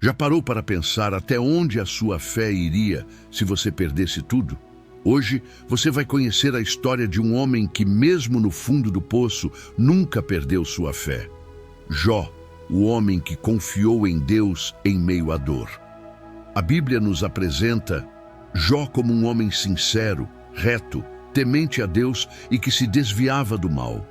Já parou para pensar até onde a sua fé iria se você perdesse tudo? Hoje você vai conhecer a história de um homem que, mesmo no fundo do poço, nunca perdeu sua fé. Jó, o homem que confiou em Deus em meio à dor. A Bíblia nos apresenta Jó como um homem sincero, reto, temente a Deus e que se desviava do mal.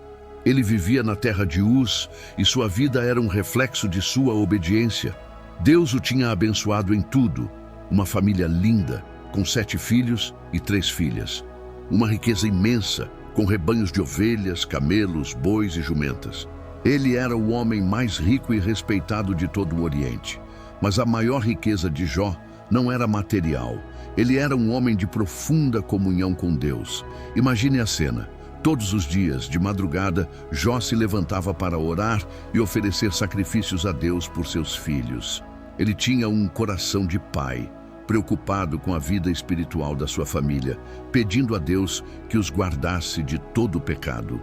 Ele vivia na terra de Uz e sua vida era um reflexo de sua obediência. Deus o tinha abençoado em tudo, uma família linda, com 7 filhos e 3 filhas. Uma riqueza imensa, com rebanhos de ovelhas, camelos, bois e jumentas. Ele era o homem mais rico e respeitado de todo o Oriente. Mas a maior riqueza de Jó não era material. Ele era um homem de profunda comunhão com Deus. Imagine a cena. Todos os dias, de madrugada, Jó se levantava para orar e oferecer sacrifícios a Deus por seus filhos. Ele tinha um coração de pai, preocupado com a vida espiritual da sua família, pedindo a Deus que os guardasse de todo o pecado.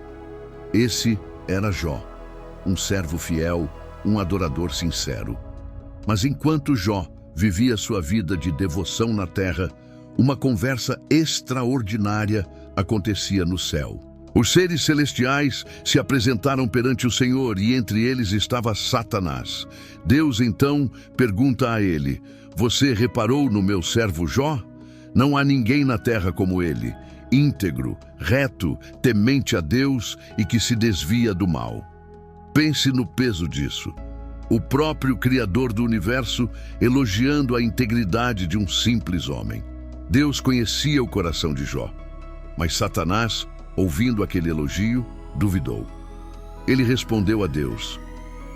Esse era Jó, um servo fiel, um adorador sincero. Mas enquanto Jó vivia sua vida de devoção na terra, uma conversa extraordinária acontecia no céu. Os seres celestiais se apresentaram perante o Senhor e entre eles estava Satanás. Deus então pergunta a ele: "Você reparou no meu servo Jó? Não há ninguém na terra como ele, íntegro, reto, temente a Deus e que se desvia do mal." Pense no peso disso. O próprio Criador do universo elogiando a integridade de um simples homem. Deus conhecia o coração de Jó, mas Satanás, ouvindo aquele elogio, duvidou. Ele respondeu a Deus: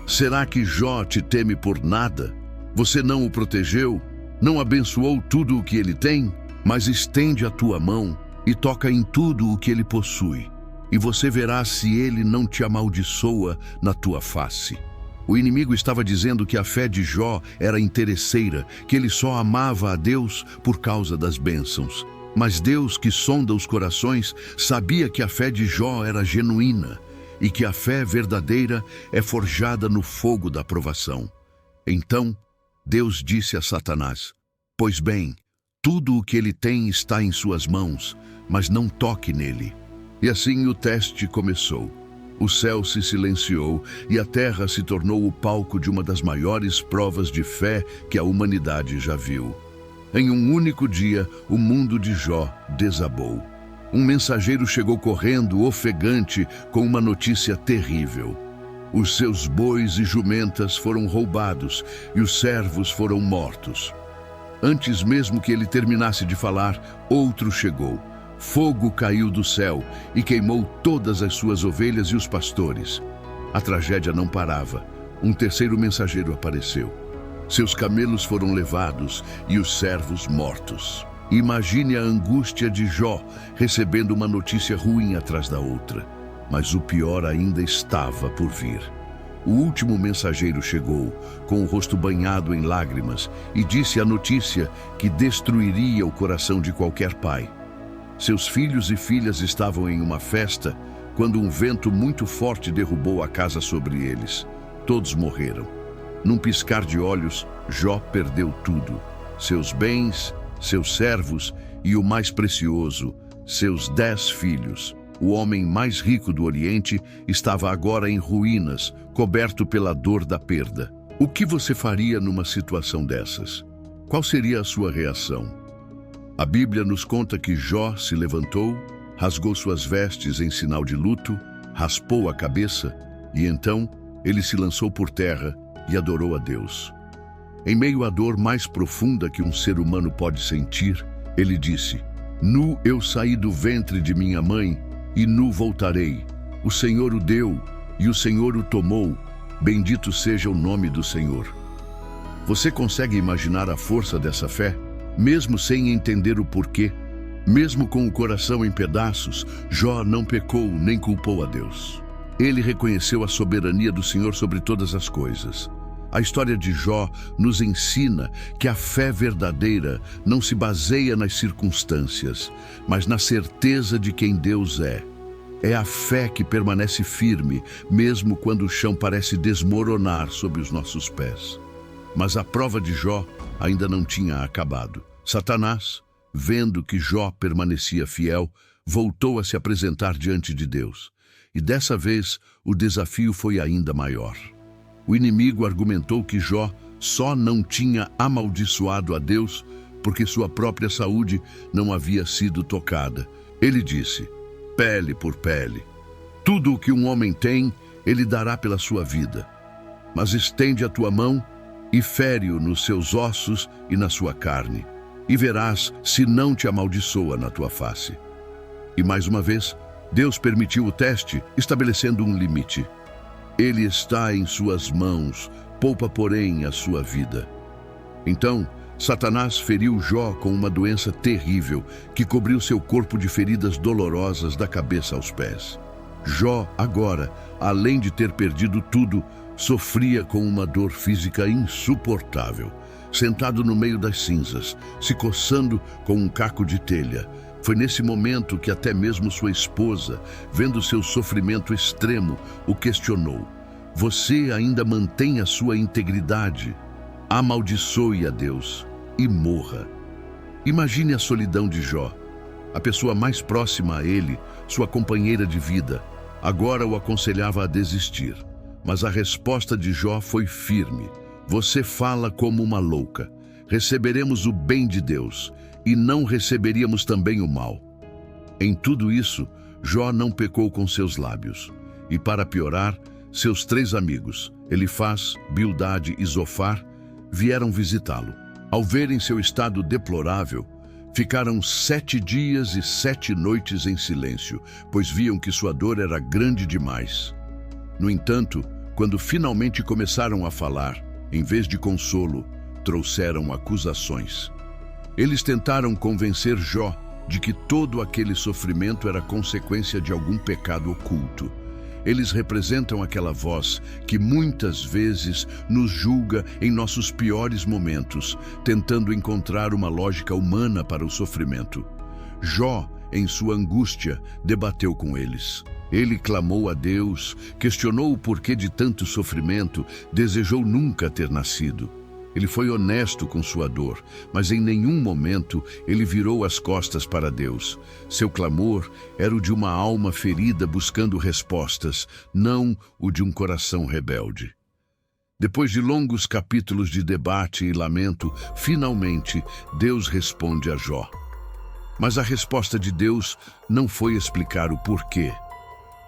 "Será que Jó te teme por nada? Você não o protegeu? Não abençoou tudo o que ele tem? Mas estende a tua mão e toca em tudo o que ele possui, e você verá se ele não te amaldiçoa na tua face." O inimigo estava dizendo que a fé de Jó era interesseira, que ele só amava a Deus por causa das bênçãos. Mas Deus, que sonda os corações, sabia que a fé de Jó era genuína e que a fé verdadeira é forjada no fogo da provação. Então, Deus disse a Satanás: "Pois bem, tudo o que ele tem está em suas mãos, mas não toque nele." E assim o teste começou. O céu se silenciou e a terra se tornou o palco de uma das maiores provas de fé que a humanidade já viu. Em um único dia, o mundo de Jó desabou. Um mensageiro chegou correndo, ofegante, com uma notícia terrível. Os seus bois e jumentas foram roubados e os servos foram mortos. Antes mesmo que ele terminasse de falar, outro chegou. Fogo caiu do céu e queimou todas as suas ovelhas e os pastores. A tragédia não parava. Um terceiro mensageiro apareceu. Seus camelos foram levados e os servos mortos. Imagine a angústia de Jó recebendo uma notícia ruim atrás da outra. Mas o pior ainda estava por vir. O último mensageiro chegou, com o rosto banhado em lágrimas, e disse a notícia que destruiria o coração de qualquer pai. Seus filhos e filhas estavam em uma festa quando um vento muito forte derrubou a casa sobre eles. Todos morreram. Num piscar de olhos, Jó perdeu tudo: seus bens, seus servos e o mais precioso, seus 10 filhos. O homem mais rico do Oriente estava agora em ruínas, coberto pela dor da perda. O que você faria numa situação dessas? Qual seria a sua reação? A Bíblia nos conta que Jó se levantou, rasgou suas vestes em sinal de luto, raspou a cabeça e então ele se lançou por terra e adorou a Deus. Em meio à dor mais profunda que um ser humano pode sentir, ele disse: "Nu eu saí do ventre de minha mãe e nu voltarei. O Senhor o deu e o Senhor o tomou. Bendito seja o nome do Senhor." Você consegue imaginar a força dessa fé? Mesmo sem entender o porquê, mesmo com o coração em pedaços, Jó não pecou nem culpou a Deus. Ele reconheceu a soberania do Senhor sobre todas as coisas. A história de Jó nos ensina que a fé verdadeira não se baseia nas circunstâncias, mas na certeza de quem Deus é. É a fé que permanece firme, mesmo quando o chão parece desmoronar sob os nossos pés. Mas a prova de Jó ainda não tinha acabado. Satanás, vendo que Jó permanecia fiel, voltou a se apresentar diante de Deus. E dessa vez, o desafio foi ainda maior. O inimigo argumentou que Jó só não tinha amaldiçoado a Deus porque sua própria saúde não havia sido tocada. Ele disse: pele por pele. Tudo o que um homem tem, ele dará pela sua vida. Mas estende a tua mão e fere-o nos seus ossos e na sua carne, e verás se não te amaldiçoa na tua face. E mais uma vez, Deus permitiu o teste, estabelecendo um limite. Ele está em suas mãos, poupa, porém, a sua vida. Então, Satanás feriu Jó com uma doença terrível que cobriu seu corpo de feridas dolorosas da cabeça aos pés. Jó, agora, além de ter perdido tudo, sofria com uma dor física insuportável. Sentado no meio das cinzas, se coçando com um caco de telha. Foi nesse momento que até mesmo sua esposa, vendo seu sofrimento extremo, o questionou: você ainda mantém a sua integridade? Amaldiçoe a Deus e morra. Imagine a solidão de Jó. A pessoa mais próxima a ele, sua companheira de vida, agora o aconselhava a desistir. Mas a resposta de Jó foi firme. Você fala como uma louca. Receberemos o bem de Deus e não receberíamos também o mal. Em tudo isso, Jó não pecou com seus lábios. E para piorar, seus 3 amigos, Elifaz, Bildade e Zofar, vieram visitá-lo. Ao verem seu estado deplorável, ficaram 7 dias e 7 noites em silêncio, pois viam que sua dor era grande demais. No entanto, quando finalmente começaram a falar, em vez de consolo, trouxeram acusações. Eles tentaram convencer Jó de que todo aquele sofrimento era consequência de algum pecado oculto. Eles representam aquela voz que muitas vezes nos julga em nossos piores momentos, tentando encontrar uma lógica humana para o sofrimento. Jó, em sua angústia, debateu com eles. Ele clamou a Deus, questionou o porquê de tanto sofrimento, desejou nunca ter nascido. Ele foi honesto com sua dor, mas em nenhum momento ele virou as costas para Deus. Seu clamor era o de uma alma ferida buscando respostas, não o de um coração rebelde. Depois de longos capítulos de debate e lamento, finalmente Deus responde a Jó. Mas a resposta de Deus não foi explicar o porquê.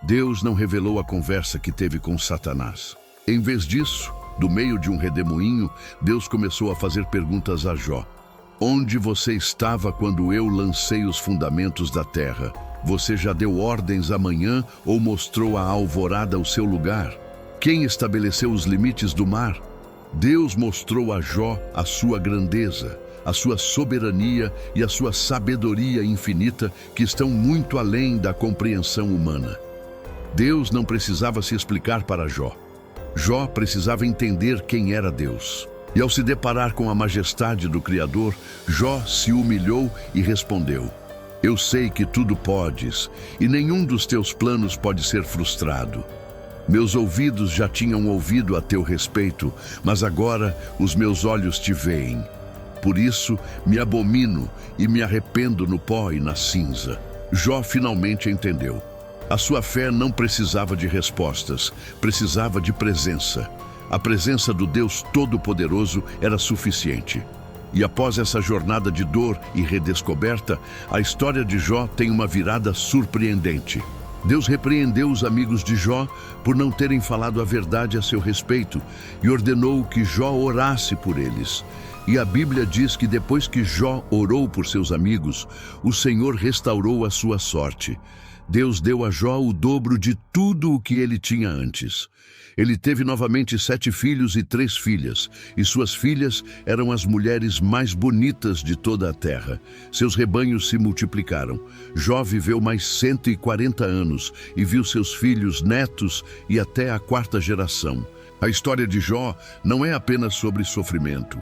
Deus não revelou a conversa que teve com Satanás. Em vez disso, do meio de um redemoinho, Deus começou a fazer perguntas a Jó. Onde você estava quando eu lancei os fundamentos da terra? Você já deu ordens amanhã ou mostrou à alvorada o seu lugar? Quem estabeleceu os limites do mar? Deus mostrou a Jó a sua grandeza, a sua soberania e a sua sabedoria infinita que estão muito além da compreensão humana. Deus não precisava se explicar para Jó. Jó precisava entender quem era Deus. E ao se deparar com a majestade do Criador, Jó se humilhou e respondeu: eu sei que tudo podes, e nenhum dos teus planos pode ser frustrado. Meus ouvidos já tinham ouvido a teu respeito, mas agora os meus olhos te veem. Por isso me abomino e me arrependo no pó e na cinza. Jó finalmente entendeu. A sua fé não precisava de respostas, precisava de presença. A presença do Deus Todo-Poderoso era suficiente. E após essa jornada de dor e redescoberta, a história de Jó tem uma virada surpreendente. Deus repreendeu os amigos de Jó por não terem falado a verdade a seu respeito e ordenou que Jó orasse por eles. E a Bíblia diz que depois que Jó orou por seus amigos, o Senhor restaurou a sua sorte. Deus deu a Jó o dobro de tudo o que ele tinha antes. Ele teve novamente 7 filhos e 3 filhas, e suas filhas eram as mulheres mais bonitas de toda a terra. Seus rebanhos se multiplicaram. Jó viveu mais 140 anos e viu seus filhos, netos e até a 4ª geração. A história de Jó não é apenas sobre sofrimento.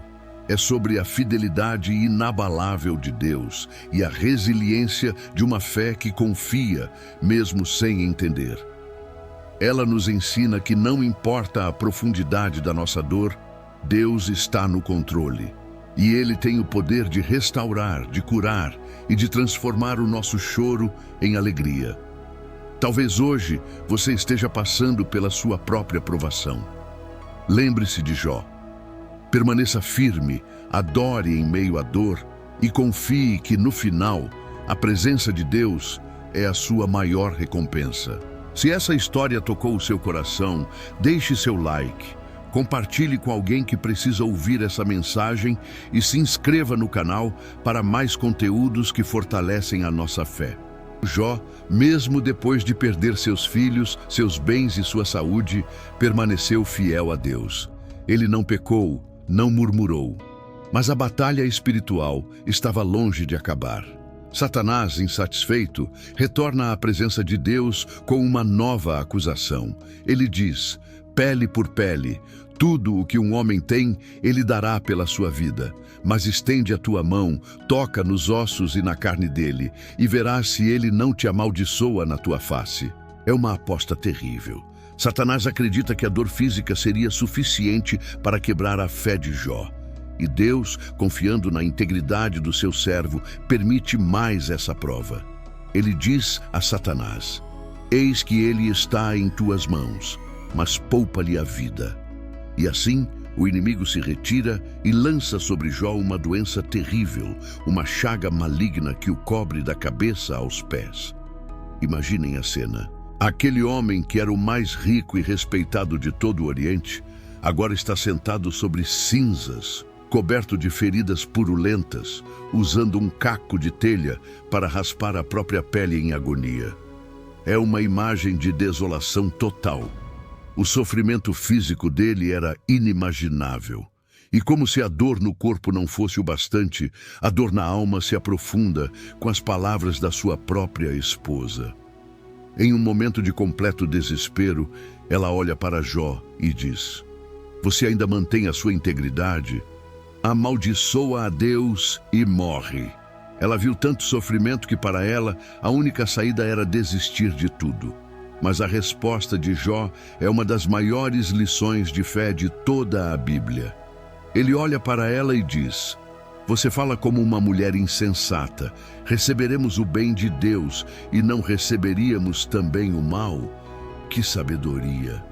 É sobre a fidelidade inabalável de Deus e a resiliência de uma fé que confia, mesmo sem entender. Ela nos ensina que não importa a profundidade da nossa dor, Deus está no controle. E Ele tem o poder de restaurar, de curar e de transformar o nosso choro em alegria. Talvez hoje você esteja passando pela sua própria provação. Lembre-se de Jó. Permaneça firme, adore em meio à dor e confie que no final a presença de Deus é a sua maior recompensa. Se essa história tocou o seu coração, deixe seu like, compartilhe com alguém que precisa ouvir essa mensagem e se inscreva no canal para mais conteúdos que fortalecem a nossa fé. Jó, mesmo depois de perder seus filhos, seus bens e sua saúde, permaneceu fiel a Deus. Ele não pecou, não murmurou. Mas a batalha espiritual estava longe de acabar. Satanás, insatisfeito, retorna à presença de Deus com uma nova acusação. Ele diz: pele por pele, tudo o que um homem tem, ele dará pela sua vida. Mas estende a tua mão, toca nos ossos e na carne dele, e verás se ele não te amaldiçoa na tua face. É uma aposta terrível. Satanás acredita que a dor física seria suficiente para quebrar a fé de Jó. E Deus, confiando na integridade do seu servo, permite mais essa prova. Ele diz a Satanás: eis que ele está em tuas mãos, mas poupa-lhe a vida. E assim, o inimigo se retira e lança sobre Jó uma doença terrível, uma chaga maligna que o cobre da cabeça aos pés. Imaginem a cena. Aquele homem que era o mais rico e respeitado de todo o Oriente, agora está sentado sobre cinzas, coberto de feridas purulentas, usando um caco de telha para raspar a própria pele em agonia. É uma imagem de desolação total. O sofrimento físico dele era inimaginável. E como se a dor no corpo não fosse o bastante, a dor na alma se aprofunda com as palavras da sua própria esposa. Em um momento de completo desespero, ela olha para Jó e diz: você ainda mantém a sua integridade? Amaldiçoa a Deus e morre. Ela viu tanto sofrimento que para ela a única saída era desistir de tudo. Mas a resposta de Jó é uma das maiores lições de fé de toda a Bíblia. Ele olha para ela e diz: você fala como uma mulher insensata. Receberemos o bem de Deus e não receberíamos também o mal? Que sabedoria!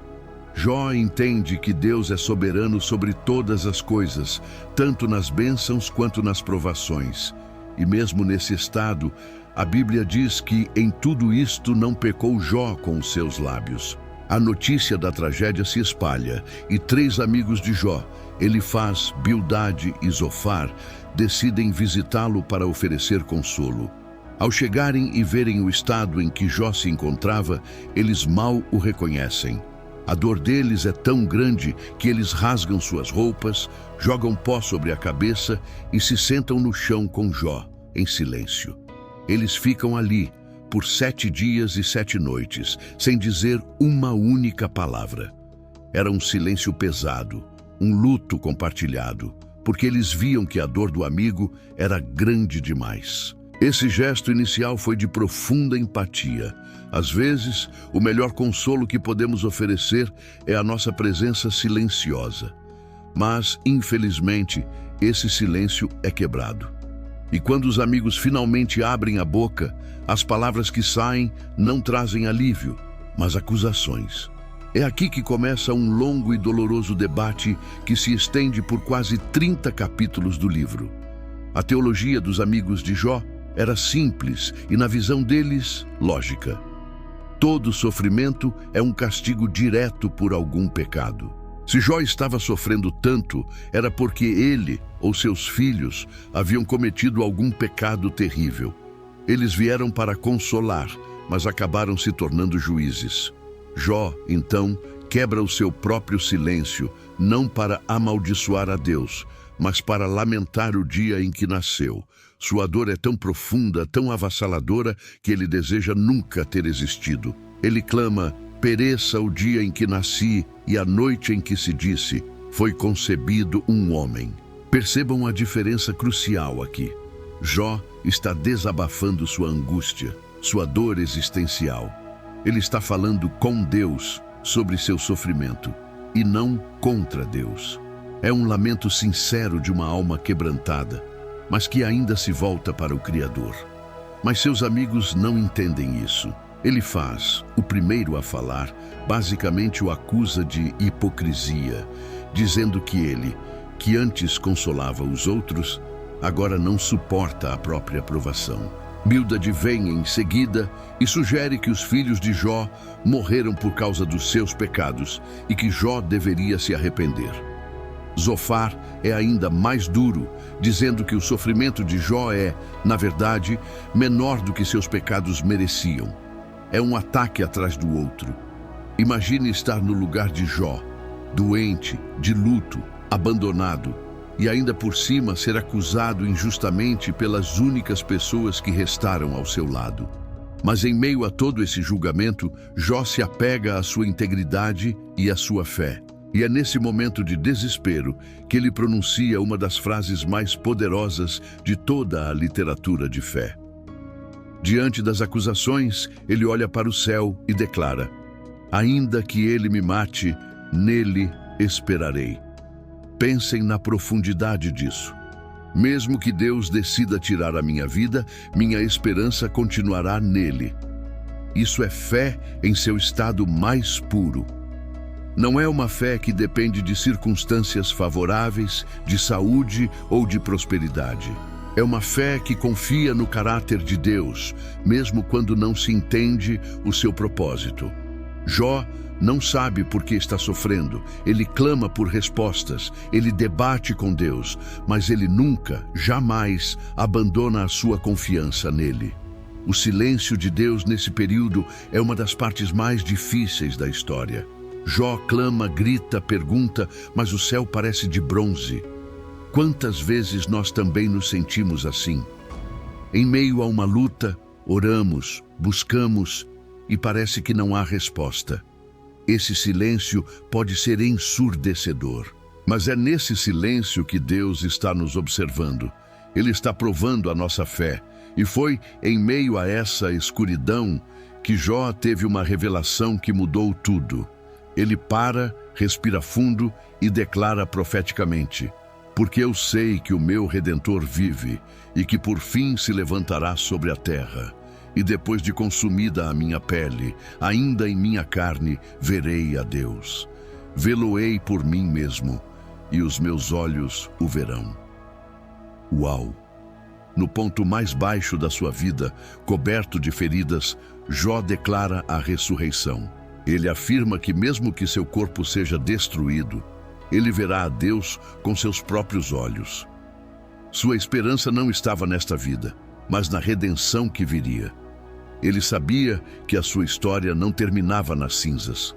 Jó entende que Deus é soberano sobre todas as coisas, tanto nas bênçãos quanto nas provações. E mesmo nesse estado, a Bíblia diz que em tudo isto não pecou Jó com os seus lábios. A notícia da tragédia se espalha e 3 amigos de Jó, Elifaz, Bildade e Zofar, decidem visitá-lo para oferecer consolo. Ao chegarem e verem o estado em que Jó se encontrava, eles mal o reconhecem. A dor deles é tão grande que eles rasgam suas roupas, jogam pó sobre a cabeça e se sentam no chão com Jó, em silêncio. Eles ficam ali por 7 dias e 7 noites, sem dizer uma única palavra. Era um silêncio pesado, um luto compartilhado, porque eles viam que a dor do amigo era grande demais. Esse gesto inicial foi de profunda empatia. Às vezes, o melhor consolo que podemos oferecer é a nossa presença silenciosa. Mas, infelizmente, esse silêncio é quebrado. E quando os amigos finalmente abrem a boca, as palavras que saem não trazem alívio, mas acusações. É aqui que começa um longo e doloroso debate que se estende por quase 30 capítulos do livro. A teologia dos amigos de Jó era simples e, na visão deles, lógica. Todo sofrimento é um castigo direto por algum pecado. Se Jó estava sofrendo tanto, era porque ele ou seus filhos haviam cometido algum pecado terrível. Eles vieram para consolar, mas acabaram se tornando juízes. Jó, então, quebra o seu próprio silêncio, não para amaldiçoar a Deus, mas para lamentar o dia em que nasceu. Sua dor é tão profunda, tão avassaladora, que ele deseja nunca ter existido. Ele clama: pereça o dia em que nasci e a noite em que se disse, foi concebido um homem. Percebam a diferença crucial aqui. Jó está desabafando sua angústia, sua dor existencial. Ele está falando com Deus sobre seu sofrimento e não contra Deus. É um lamento sincero de uma alma quebrantada, mas que ainda se volta para o Criador. Mas seus amigos não entendem isso. Elifaz, o primeiro a falar, basicamente o acusa de hipocrisia, dizendo que ele, que antes consolava os outros, agora não suporta a própria provação. Bildad vem em seguida e sugere que os filhos de Jó morreram por causa dos seus pecados e que Jó deveria se arrepender. Zofar é ainda mais duro, dizendo que o sofrimento de Jó é, na verdade, menor do que seus pecados mereciam. É um ataque atrás do outro. Imagine estar no lugar de Jó, doente, de luto, abandonado, e ainda por cima ser acusado injustamente pelas únicas pessoas que restaram ao seu lado. Mas em meio a todo esse julgamento, Jó se apega à sua integridade e à sua fé. E é nesse momento de desespero que ele pronuncia uma das frases mais poderosas de toda a literatura de fé. Diante das acusações, ele olha para o céu e declara: ainda que ele me mate, nele esperarei. Pensem na profundidade disso. Mesmo que Deus decida tirar a minha vida, minha esperança continuará nele. Isso é fé em seu estado mais puro. Não é uma fé que depende de circunstâncias favoráveis, de saúde ou de prosperidade. É uma fé que confia no caráter de Deus, mesmo quando não se entende o seu propósito. Jó não sabe por que está sofrendo, ele clama por respostas, ele debate com Deus, mas ele nunca, jamais abandona a sua confiança nele. O silêncio de Deus nesse período é uma das partes mais difíceis da história. Jó clama, grita, pergunta, mas o céu parece de bronze. Quantas vezes nós também nos sentimos assim? Em meio a uma luta, oramos, buscamos e parece que não há resposta. Esse silêncio pode ser ensurdecedor, mas é nesse silêncio que Deus está nos observando. Ele está provando a nossa fé, e foi em meio a essa escuridão que Jó teve uma revelação que mudou tudo. Ele para, respira fundo e declara profeticamente: porque eu sei que o meu Redentor vive e que por fim se levantará sobre a terra. E depois de consumida a minha pele, ainda em minha carne, verei a Deus. Vê-lo-ei por mim mesmo, e os meus olhos o verão. Uau! No ponto mais baixo da sua vida, coberto de feridas, Jó declara a ressurreição. Ele afirma que mesmo que seu corpo seja destruído, ele verá a Deus com seus próprios olhos. Sua esperança não estava nesta vida, mas na redenção que viria. Ele sabia que a sua história não terminava nas cinzas.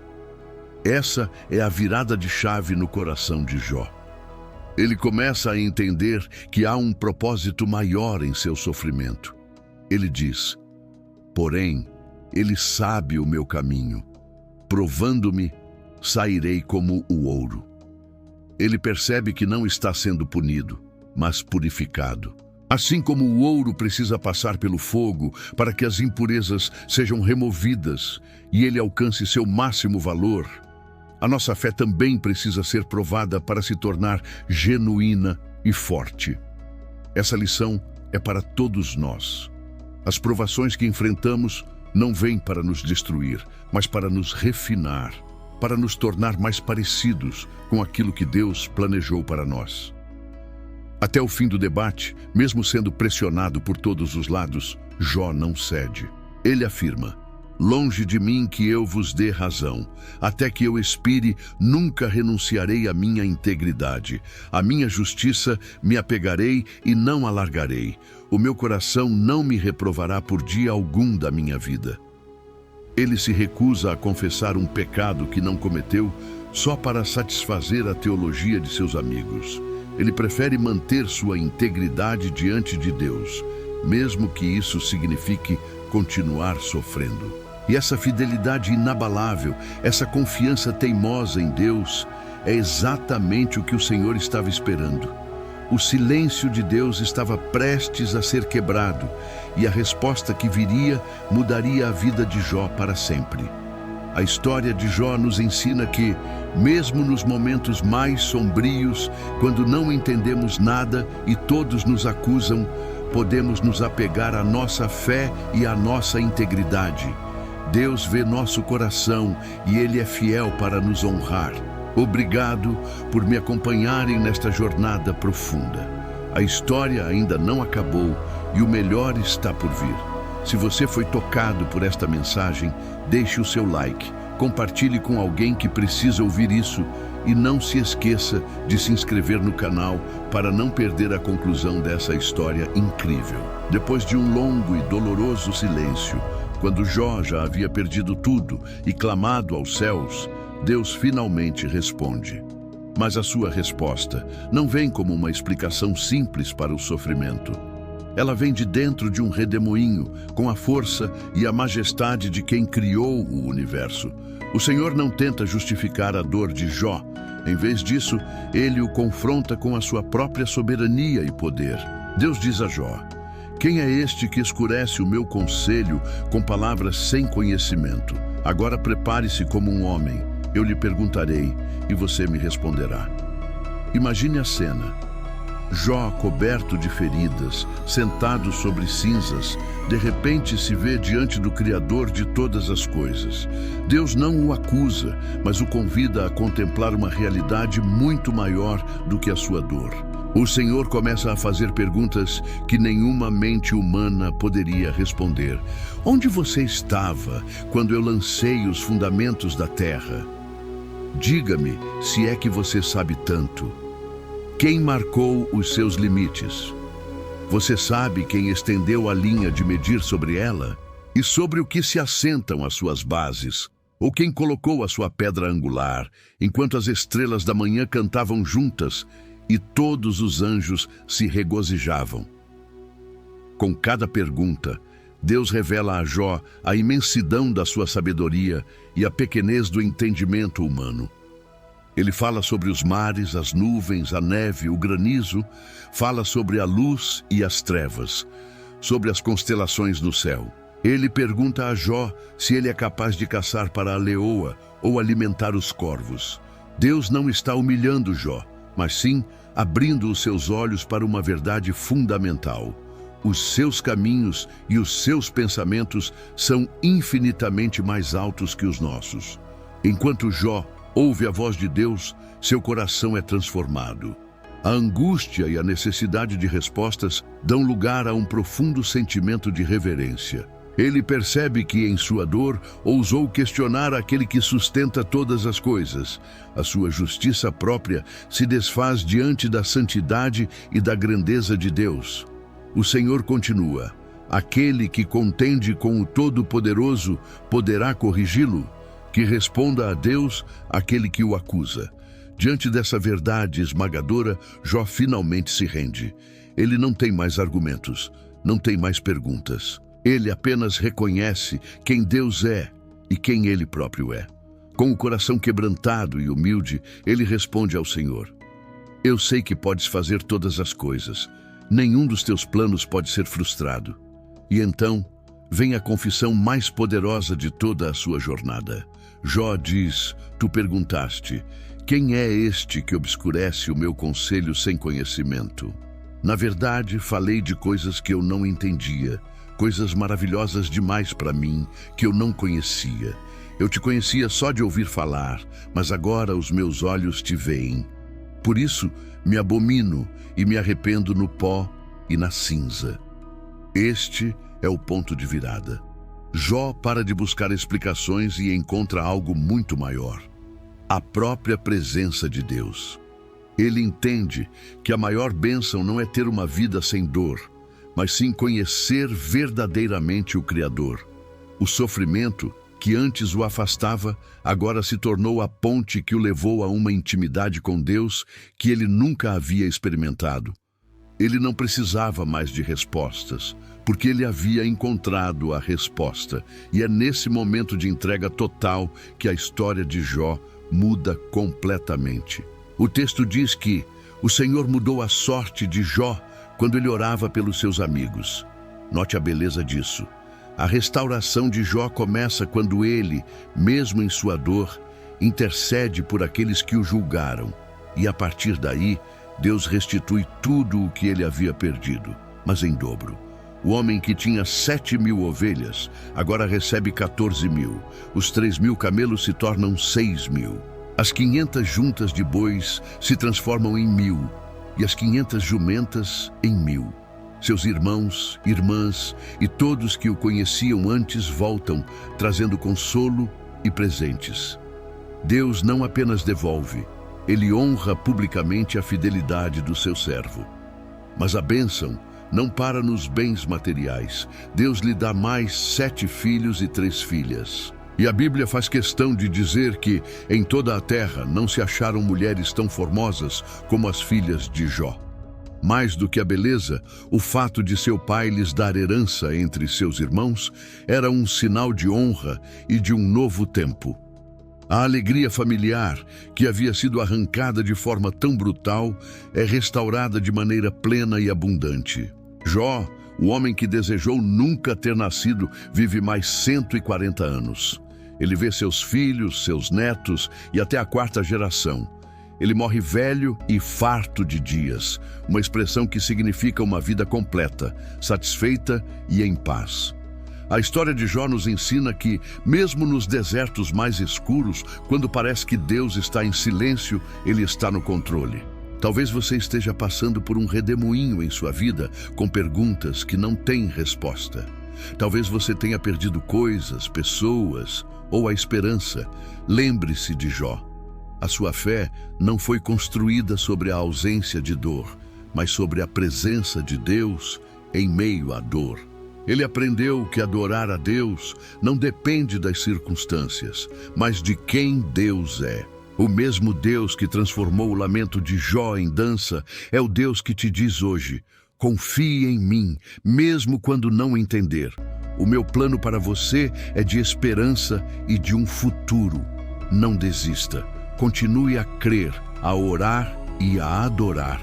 Essa é a virada de chave no coração de Jó. Ele começa a entender que há um propósito maior em seu sofrimento. Ele diz: porém, ele sabe o meu caminho. Provando-me, sairei como o ouro. Ele percebe que não está sendo punido, mas purificado. Assim como o ouro precisa passar pelo fogo para que as impurezas sejam removidas e ele alcance seu máximo valor, a nossa fé também precisa ser provada para se tornar genuína e forte. Essa lição é para todos nós. As provações que enfrentamos não vêm para nos destruir, mas para nos refinar, para nos tornar mais parecidos com aquilo que Deus planejou para nós. Até o fim do debate, mesmo sendo pressionado por todos os lados, Jó não cede. Ele afirma: longe de mim que eu vos dê razão. Até que eu expire, nunca renunciarei à minha integridade. À minha justiça me apegarei e não alargarei. O meu coração não me reprovará por dia algum da minha vida. Ele se recusa a confessar um pecado que não cometeu só para satisfazer a teologia de seus amigos. Ele prefere manter sua integridade diante de Deus, mesmo que isso signifique continuar sofrendo. E essa fidelidade inabalável, essa confiança teimosa em Deus, é exatamente o que o Senhor estava esperando. O silêncio de Deus estava prestes a ser quebrado, e a resposta que viria mudaria a vida de Jó para sempre. A história de Jó nos ensina que, mesmo nos momentos mais sombrios, quando não entendemos nada e todos nos acusam, podemos nos apegar à nossa fé e à nossa integridade. Deus vê nosso coração e Ele é fiel para nos honrar. Obrigado por me acompanharem nesta jornada profunda. A história ainda não acabou e o melhor está por vir. Se você foi tocado por esta mensagem, deixe o seu like, compartilhe com alguém que precisa ouvir isso e não se esqueça de se inscrever no canal para não perder a conclusão dessa história incrível. Depois de um longo e doloroso silêncio, quando Jó já havia perdido tudo e clamado aos céus, Deus finalmente responde. Mas a sua resposta não vem como uma explicação simples para o sofrimento. Ela vem de dentro de um redemoinho, com a força e a majestade de quem criou o universo. O Senhor não tenta justificar a dor de Jó. Em vez disso, ele o confronta com a sua própria soberania e poder. Deus diz a Jó: quem é este que escurece o meu conselho com palavras sem conhecimento? Agora prepare-se como um homem. Eu lhe perguntarei e você me responderá. Imagine a cena. Jó, coberto de feridas, sentado sobre cinzas, de repente se vê diante do Criador de todas as coisas. Deus não o acusa, mas o convida a contemplar uma realidade muito maior do que a sua dor. O Senhor começa a fazer perguntas que nenhuma mente humana poderia responder. Onde você estava quando eu lancei os fundamentos da terra? Diga-me, se é que você sabe tanto. Quem marcou os seus limites? Você sabe quem estendeu a linha de medir sobre ela? E sobre o que se assentam as suas bases? Ou quem colocou a sua pedra angular, enquanto as estrelas da manhã cantavam juntas e todos os anjos se regozijavam? Com cada pergunta, Deus revela a Jó a imensidão da sua sabedoria e a pequenez do entendimento humano. Ele fala sobre os mares, as nuvens, a neve, o granizo, fala sobre a luz e as trevas, sobre as constelações no céu. Ele pergunta a Jó se ele é capaz de caçar para a leoa ou alimentar os corvos. Deus não está humilhando Jó, mas sim abrindo os seus olhos para uma verdade fundamental. Os seus caminhos e os seus pensamentos são infinitamente mais altos que os nossos. Enquanto Jó ouve a voz de Deus, seu coração é transformado. A angústia e a necessidade de respostas dão lugar a um profundo sentimento de reverência. Ele percebe que, em sua dor, ousou questionar aquele que sustenta todas as coisas. A sua justiça própria se desfaz diante da santidade e da grandeza de Deus. O Senhor continua: aquele que contende com o Todo-Poderoso poderá corrigi-lo? Que responda a Deus aquele que o acusa. Diante dessa verdade esmagadora, Jó finalmente se rende. Ele não tem mais argumentos, não tem mais perguntas. Ele apenas reconhece quem Deus é e quem ele próprio é. Com o coração quebrantado e humilde, ele responde ao Senhor: eu sei que podes fazer todas as coisas. Nenhum dos teus planos pode ser frustrado. E então, vem a confissão mais poderosa de toda a sua jornada. Jó diz: tu perguntaste, quem é este que obscurece o meu conselho sem conhecimento? Na verdade, falei de coisas que eu não entendia, coisas maravilhosas demais para mim, que eu não conhecia. Eu te conhecia só de ouvir falar, mas agora os meus olhos te veem. Por isso, me abomino e me arrependo no pó e na cinza. Este é o ponto de virada. Jó para de buscar explicações e encontra algo muito maior: a própria presença de Deus. Ele entende que a maior bênção não é ter uma vida sem dor, mas sim conhecer verdadeiramente o Criador. O sofrimento, que antes o afastava, agora se tornou a ponte que o levou a uma intimidade com Deus que ele nunca havia experimentado. Ele não precisava mais de respostas, porque ele havia encontrado a resposta. E é nesse momento de entrega total que a história de Jó muda completamente. O texto diz que o Senhor mudou a sorte de Jó quando ele orava pelos seus amigos. Note a beleza disso. A restauração de Jó começa quando ele, mesmo em sua dor, intercede por aqueles que o julgaram. E a partir daí, Deus restitui tudo o que ele havia perdido, mas em dobro. O homem que tinha 7.000 ovelhas, agora recebe 14.000. Os 3.000 camelos se tornam 6.000. As 500 juntas de bois se transformam em 1.000, e as 500 jumentas em 1.000. Seus irmãos, irmãs e todos que o conheciam antes voltam, trazendo consolo e presentes. Deus não apenas devolve, ele honra publicamente a fidelidade do seu servo. Mas a bênção não para nos bens materiais. Deus lhe dá mais 7 filhos e 3 filhas. E a Bíblia faz questão de dizer que, em toda a terra, não se acharam mulheres tão formosas como as filhas de Jó. Mais do que a beleza, o fato de seu pai lhes dar herança entre seus irmãos era um sinal de honra e de um novo tempo. A alegria familiar, que havia sido arrancada de forma tão brutal, é restaurada de maneira plena e abundante. Jó, o homem que desejou nunca ter nascido, vive mais 140 anos. Ele vê seus filhos, seus netos e até a 4ª geração. Ele morre velho e farto de dias, uma expressão que significa uma vida completa, satisfeita e em paz. A história de Jó nos ensina que, mesmo nos desertos mais escuros, quando parece que Deus está em silêncio, Ele está no controle. Talvez você esteja passando por um redemoinho em sua vida, com perguntas que não têm resposta. Talvez você tenha perdido coisas, pessoas ou a esperança. Lembre-se de Jó. A sua fé não foi construída sobre a ausência de dor, mas sobre a presença de Deus em meio à dor. Ele aprendeu que adorar a Deus não depende das circunstâncias, mas de quem Deus é. O mesmo Deus que transformou o lamento de Jó em dança é o Deus que te diz hoje: confie em mim, mesmo quando não entender. O meu plano para você é de esperança e de um futuro. Não desista. Continue a crer, a orar e a adorar,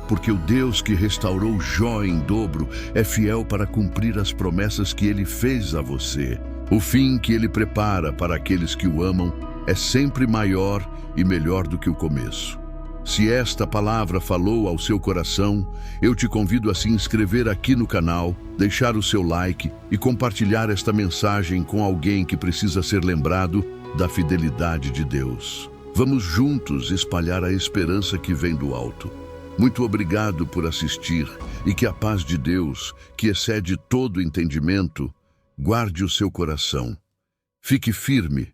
porque o Deus que restaurou Jó em dobro é fiel para cumprir as promessas que ele fez a você. O fim que ele prepara para aqueles que o amam é sempre maior e melhor do que o começo. Se esta palavra falou ao seu coração, eu te convido a se inscrever aqui no canal, deixar o seu like e compartilhar esta mensagem com alguém que precisa ser lembrado da fidelidade de Deus. Vamos juntos espalhar a esperança que vem do alto. Muito obrigado por assistir e que a paz de Deus, que excede todo entendimento, guarde o seu coração. Fique firme